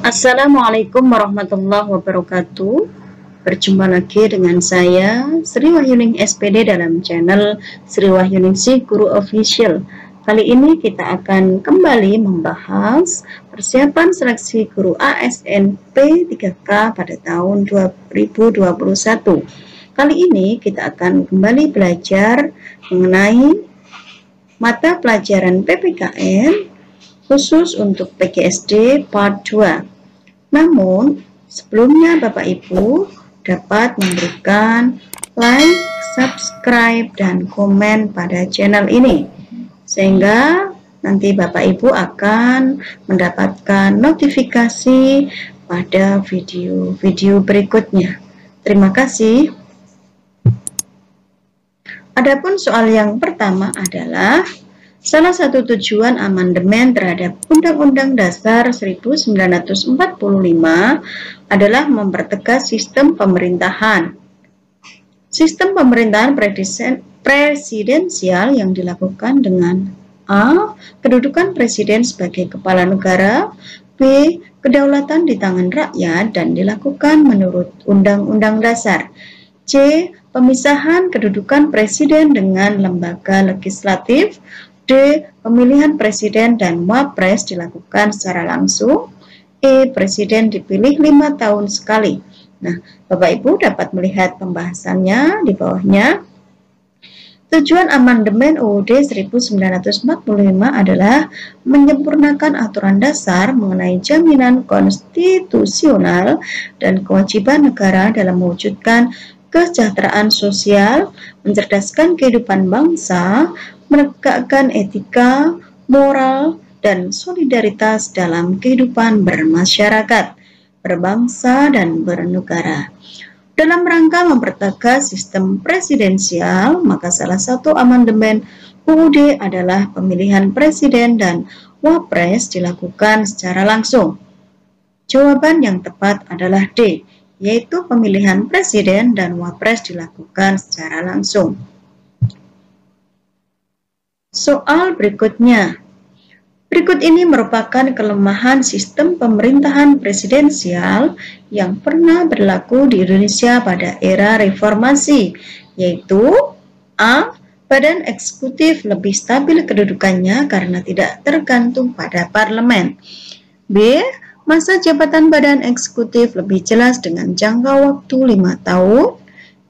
Assalamualaikum warahmatullahi wabarakatuh. Berjumpa lagi dengan saya Sri Wahyuning SPD dalam channel Sri Wahyuningsih Guru Official. Kali ini kita akan kembali membahas persiapan seleksi guru ASN P3K pada tahun 2021. Kali ini kita akan kembali belajar mengenai mata pelajaran PPKN khusus untuk PGSD Part 2. Namun, sebelumnya Bapak Ibu dapat memberikan like, subscribe, dan komen pada channel ini, sehingga nanti Bapak Ibu akan mendapatkan notifikasi pada video-video berikutnya. Terima kasih. Adapun soal yang pertama adalah salah satu tujuan amandemen terhadap Undang-Undang Dasar 1945 adalah mempertegas sistem pemerintahan. Sistem pemerintahan presidensial yang dilakukan dengan A. Kedudukan presiden sebagai kepala negara, B. Kedaulatan di tangan rakyat dan dilakukan menurut Undang-Undang Dasar, C. Pemisahan kedudukan presiden dengan lembaga legislatif, D. Pemilihan presiden dan wapres dilakukan secara langsung, E. Presiden dipilih 5 tahun sekali. Nah, Bapak Ibu dapat melihat pembahasannya di bawahnya. Tujuan amandemen UUD 1945 adalah menyempurnakan aturan dasar mengenai jaminan konstitusional dan kewajiban negara dalam mewujudkan kesejahteraan sosial, mencerdaskan kehidupan bangsa, menegakkan etika, moral, dan solidaritas dalam kehidupan bermasyarakat, berbangsa, dan bernegara. Dalam rangka mempertegas sistem presidensial, maka salah satu amandemen UUD adalah pemilihan presiden dan wapres dilakukan secara langsung. Jawaban yang tepat adalah D, yaitu pemilihan presiden dan wapres dilakukan secara langsung. Soal berikutnya. Berikut ini merupakan kelemahan sistem pemerintahan presidensial yang pernah berlaku di Indonesia pada era reformasi, yaitu A. Badan eksekutif lebih stabil kedudukannya karena tidak tergantung pada parlemen. B. Masa jabatan badan eksekutif lebih jelas dengan jangka waktu 5 tahun.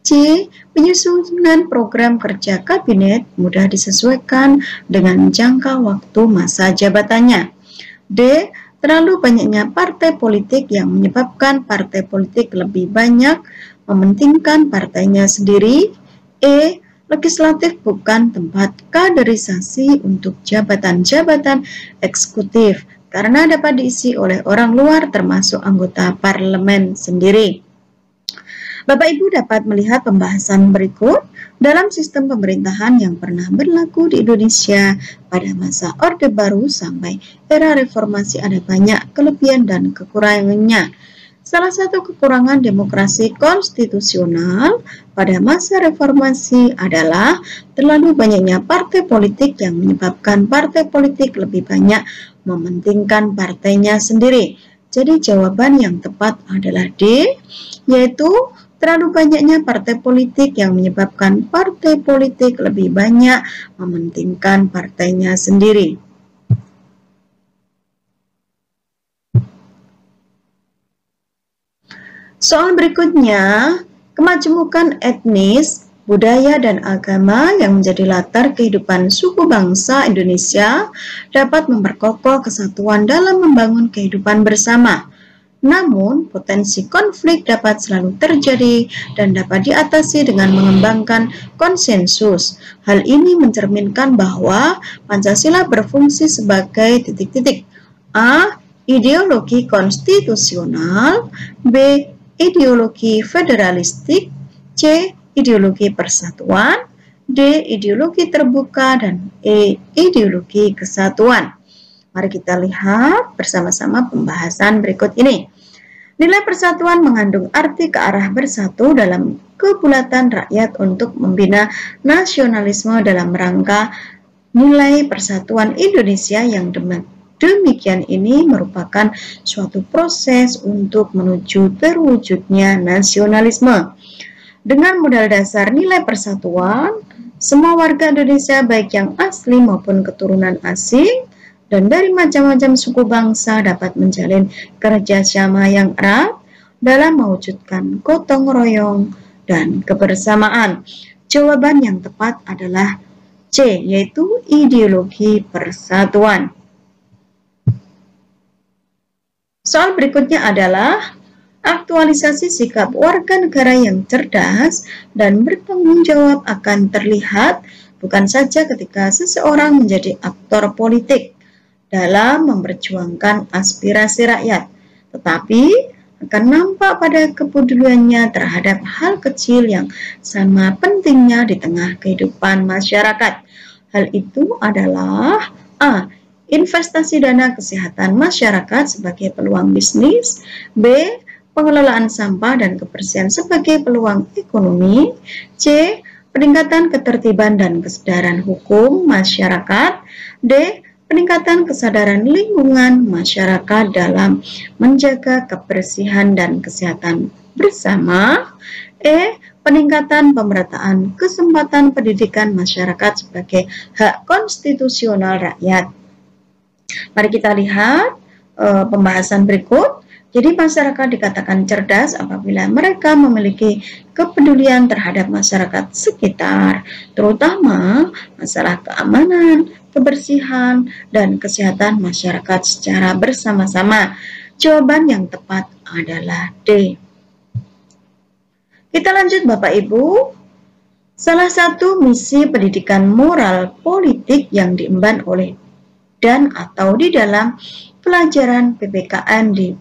C. Penyusunan program kerja kabinet mudah disesuaikan dengan jangka waktu masa jabatannya. D. Terlalu banyaknya partai politik yang menyebabkan partai politik lebih banyak mementingkan partainya sendiri. E. Legislatif bukan tempat kaderisasi untuk jabatan-jabatan eksekutif karena dapat diisi oleh orang luar termasuk anggota parlemen sendiri. Bapak Ibu dapat melihat pembahasan berikut dalam sistem pemerintahan yang pernah berlaku di Indonesia pada masa Orde Baru sampai era reformasi ada banyak kelebihan dan kekurangannya. Salah satu kekurangan demokrasi konstitusional pada masa reformasi adalah terlalu banyaknya partai politik yang menyebabkan partai politik lebih banyak mementingkan partainya sendiri. Jadi jawaban yang tepat adalah D, yaitu terlalu banyaknya partai politik yang menyebabkan partai politik lebih banyak mementingkan partainya sendiri. Soal berikutnya, kemajemukan etnis, budaya, dan agama yang menjadi latar kehidupan suku bangsa Indonesia dapat memperkokoh kesatuan dalam membangun kehidupan bersama. Namun, potensi konflik dapat selalu terjadi dan dapat diatasi dengan mengembangkan konsensus. Hal ini mencerminkan bahwa Pancasila berfungsi sebagai titik-titik. A. Ideologi konstitusional, B. Ideologi federalistik, C. Ideologi persatuan, D. Ideologi terbuka, dan E. Ideologi kesatuan. Mari kita lihat bersama-sama pembahasan berikut ini. Nilai persatuan mengandung arti ke arah bersatu dalam kebulatan rakyat untuk membina nasionalisme dalam rangka nilai persatuan Indonesia yang demikian ini merupakan suatu proses untuk menuju terwujudnya nasionalisme. Dengan modal dasar nilai persatuan, semua warga Indonesia baik yang asli maupun keturunan asing dan dari macam-macam suku bangsa dapat menjalin kerjasama yang erat dalam mewujudkan gotong royong dan kebersamaan. Jawaban yang tepat adalah C, yaitu ideologi persatuan. Soal berikutnya adalah aktualisasi sikap warga negara yang cerdas dan bertanggung jawab akan terlihat bukan saja ketika seseorang menjadi aktor politik dalam memperjuangkan aspirasi rakyat, tetapi akan nampak pada kepeduliannya terhadap hal kecil yang sama pentingnya di tengah kehidupan masyarakat. Hal itu adalah A. Investasi dana kesehatan masyarakat sebagai peluang bisnis, B. Pengelolaan sampah dan kebersihan sebagai peluang ekonomi, C. Peningkatan ketertiban dan kesadaran hukum masyarakat, D. Peningkatan kesadaran lingkungan masyarakat dalam menjaga kebersihan dan kesehatan bersama, E. Peningkatan pemerataan kesempatan pendidikan masyarakat sebagai hak konstitusional rakyat. Mari kita lihat pembahasan berikut. Jadi masyarakat dikatakan cerdas apabila mereka memiliki kepedulian terhadap masyarakat sekitar, terutama masalah keamanan, kebersihan, dan kesehatan masyarakat secara bersama-sama. Jawaban yang tepat adalah D. Kita lanjut Bapak Ibu. Salah satu misi pendidikan moral politik yang diemban oleh dan atau di dalam pelajaran PPKN di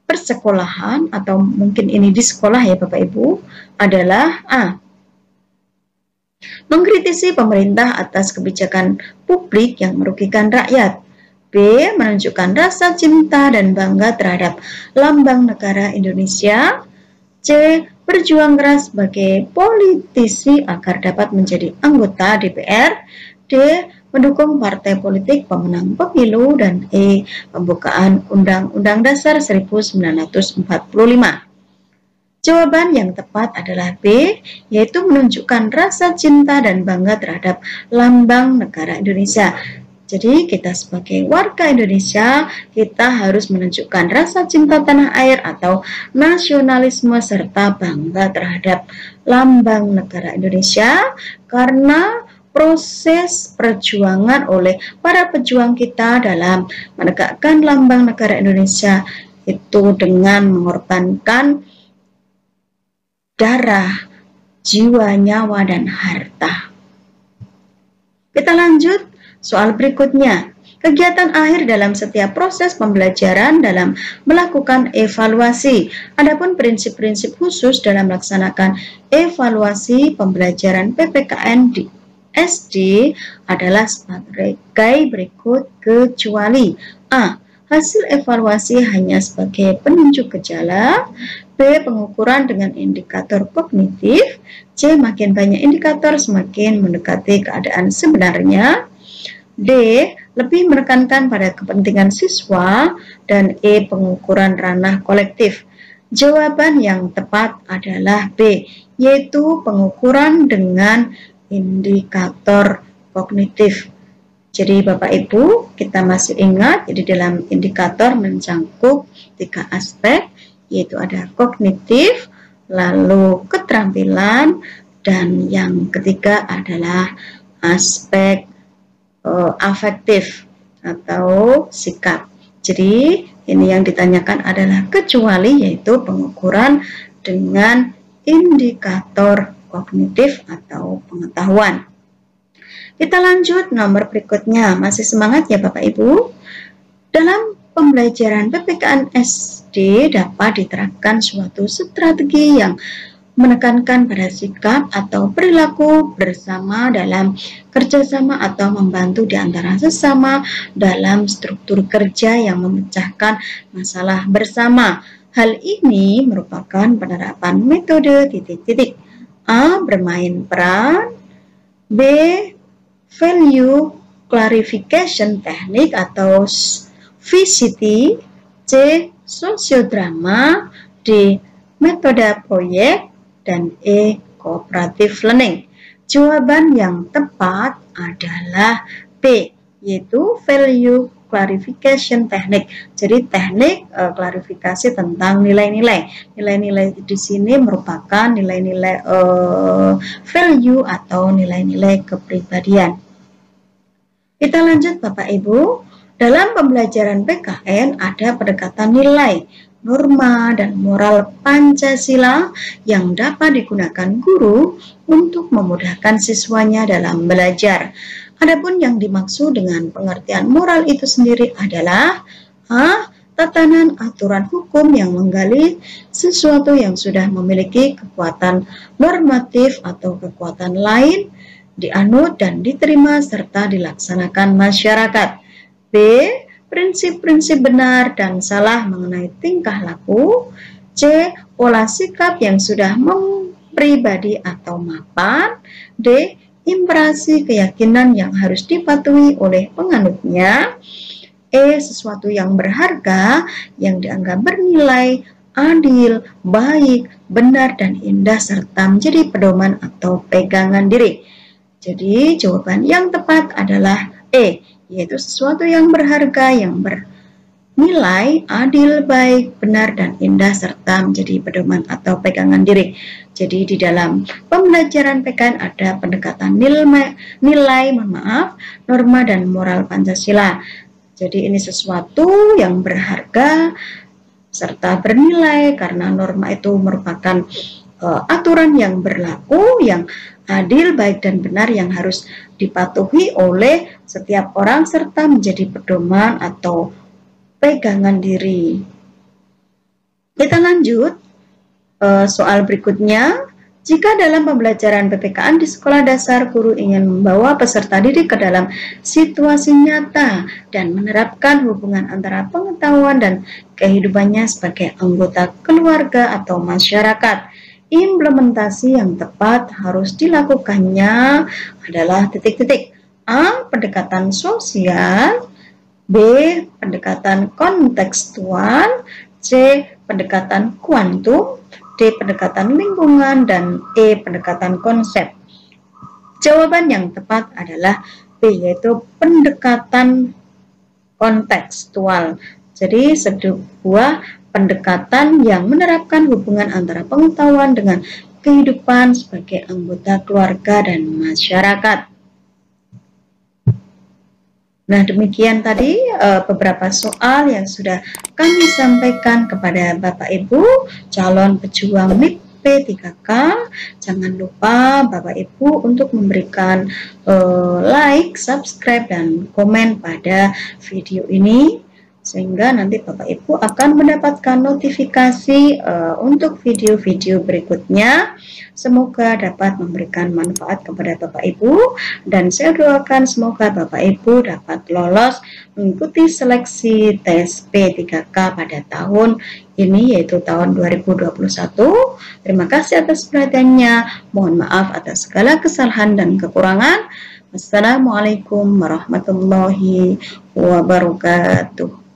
persekolahan atau mungkin ini di sekolah ya Bapak Ibu adalah A. Mengkritisi pemerintah atas kebijakan publik yang merugikan rakyat. B. Menunjukkan rasa cinta dan bangga terhadap lambang negara Indonesia. C. Berjuang keras sebagai politisi agar dapat menjadi anggota DPR. D. Mendukung partai politik pemenang pemilu, dan E. Pembukaan Undang-Undang Dasar 1945. Jawaban yang tepat adalah B, yaitu menunjukkan rasa cinta dan bangga terhadap lambang negara Indonesia. Jadi kita sebagai warga Indonesia, kita harus menunjukkan rasa cinta tanah air atau nasionalisme serta bangga terhadap lambang negara Indonesia karena proses perjuangan oleh para pejuang kita dalam menegakkan lambang negara Indonesia itu dengan mengorbankan darah, jiwa, nyawa, dan harta. Kita lanjut soal berikutnya. Kegiatan akhir dalam setiap proses pembelajaran dalam melakukan evaluasi. Adapun prinsip-prinsip khusus dalam melaksanakan evaluasi pembelajaran PPKN di SD adalah sebagai berikut, kecuali A. Hasil evaluasi hanya sebagai penunjuk gejala, B. Pengukuran dengan indikator kognitif, C. Makin banyak indikator semakin mendekati keadaan sebenarnya, D. Lebih menekankan pada kepentingan siswa, dan E. Pengukuran ranah kolektif. Jawaban yang tepat adalah B, yaitu pengukuran dengan indikator kognitif. Jadi Bapak Ibu, kita masih ingat, jadi dalam indikator mencangkup 3 aspek, yaitu ada kognitif, lalu keterampilan, dan yang ketiga adalah aspek afektif atau sikap. Jadi ini yang ditanyakan adalah kecuali, yaitu pengukuran dengan indikator kognitif atau pengetahuan. Kita lanjut nomor berikutnya. Masih semangat ya Bapak Ibu? Dalam pembelajaran PPKN SD dapat diterapkan suatu strategi yang menekankan pada sikap atau perilaku bersama dalam kerjasama atau membantu di antara sesama dalam struktur kerja yang memecahkan masalah bersama. Hal ini merupakan penerapan metode titik-titik. A. Bermain peran, B. Value, clarification teknik atau VCT, C. Sosiodrama, D. Metode proyek, dan E. Cooperative learning. Jawaban yang tepat adalah B, yaitu value clarification teknik. Jadi teknik klarifikasi tentang nilai-nilai. Nilai-nilai di sini merupakan nilai-nilai value atau nilai-nilai kepribadian. Kita lanjut Bapak Ibu, dalam pembelajaran PKN ada pendekatan nilai, norma, dan moral Pancasila yang dapat digunakan guru untuk memudahkan siswanya dalam belajar. Adapun yang dimaksud dengan pengertian moral itu sendiri adalah tatanan aturan hukum yang menggali sesuatu yang sudah memiliki kekuatan normatif atau kekuatan lain, dianut dan diterima serta dilaksanakan masyarakat. B. Prinsip-prinsip benar dan salah mengenai tingkah laku. C. Pola sikap yang sudah mempribadi atau mapan. D. Impresi keyakinan yang harus dipatuhi oleh penganutnya. E. Sesuatu yang berharga yang dianggap bernilai, adil, baik, benar, dan indah serta menjadi pedoman atau pegangan diri. Jadi jawaban yang tepat adalah E, yaitu sesuatu yang berharga, yang bernilai, adil, baik, benar, dan indah, serta menjadi pedoman atau pegangan diri. Jadi di dalam pembelajaran PKN ada pendekatan nilai, norma, dan moral Pancasila. Jadi ini sesuatu yang berharga serta bernilai karena norma itu merupakan aturan yang berlaku, yang adil, baik, dan benar yang harus dipatuhi oleh setiap orang serta menjadi pedoman atau pegangan diri. Kita lanjut soal berikutnya. Jika dalam pembelajaran PPKN di sekolah dasar guru ingin membawa peserta didik ke dalam situasi nyata dan menerapkan hubungan antara pengetahuan dan kehidupannya sebagai anggota keluarga atau masyarakat, implementasi yang tepat harus dilakukannya adalah titik-titik. A. Pendekatan sosial, B. Pendekatan kontekstual, C. Pendekatan kuantum, D. Pendekatan lingkungan, dan E. Pendekatan konsep. Jawaban yang tepat adalah B, yaitu pendekatan kontekstual. Jadi sebuah pendekatan yang menerapkan hubungan antara pengetahuan dengan kehidupan sebagai anggota keluarga dan masyarakat. Nah, demikian tadi beberapa soal yang sudah kami sampaikan kepada Bapak Ibu calon pejuang MIP P3K. Jangan lupa Bapak Ibu untuk memberikan like, subscribe, dan komen pada video ini, sehingga nanti Bapak Ibu akan mendapatkan notifikasi untuk video-video berikutnya. Semoga dapat memberikan manfaat kepada Bapak Ibu, dan saya doakan semoga Bapak Ibu dapat lolos mengikuti seleksi tes P3K pada tahun ini, yaitu tahun 2021. Terima kasih atas perhatiannya. Mohon maaf atas segala kesalahan dan kekurangan. Wassalamualaikum warahmatullahi wabarakatuh.